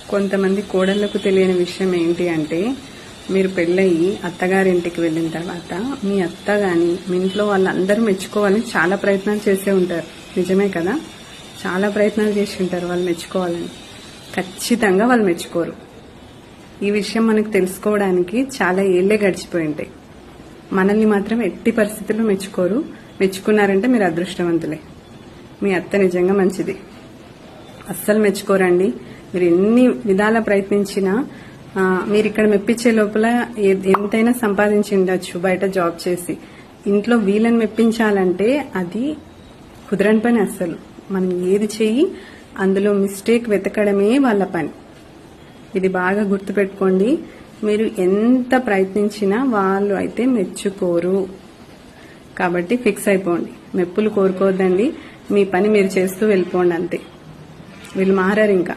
కొంతమంది కోడళ్లకు తెలియని విషయం ఏంటి అంటే, మీరు పెళ్ళయి అత్తగారింటికి వెళ్ళిన తర్వాత మీ అత్త గాని మీ ఇంట్లో వాళ్ళందరూ మెచ్చుకోవాలని చాలా ప్రయత్నాలు చేసే ఉంటారు. నిజమే కదా? చాలా ప్రయత్నాలు చేసి ఉంటారు వాళ్ళు మెచ్చుకోవాలని. ఖచ్చితంగా వాళ్ళు మెచ్చుకోరు. ఈ విషయం మనకు తెలుసుకోవడానికి చాలా ఏళ్లే గడిచిపోయి ఉంటాయి. మనల్ని మాత్రం ఎట్టి పరిస్థితుల్లో మెచ్చుకోరు. మెచ్చుకున్నారంటే మీరు అదృష్టవంతులే. మీ అత్త నిజంగా మంచిది. అస్సలు మెచ్చుకోరండి. మీరు ఎన్ని విధాల ప్రయత్నించినా మీరు ఇక్కడ మెప్పించే లోపల ఎంతైనా సంపాదించి ఉండొచ్చు బయట జాబ్ చేసి. ఇంట్లో వీళ్ళని మెప్పించాలంటే అది కుదరని పని. అస్సలు మనం ఏది చెయ్యి అందులో మిస్టేక్ వెతకడమే వాళ్ళ పని. ఇది బాగా గుర్తుపెట్టుకోండి. మీరు ఎంత ప్రయత్నించినా వాళ్ళు అయితే మెచ్చుకోరు. కాబట్టి ఫిక్స్ అయిపోండి. మెప్పులు కోరుకోవద్దండి. మీ పని మీరు చేస్తూ వెళ్ళిపోండి అంతే. వీళ్ళు మారారు ఇంకా.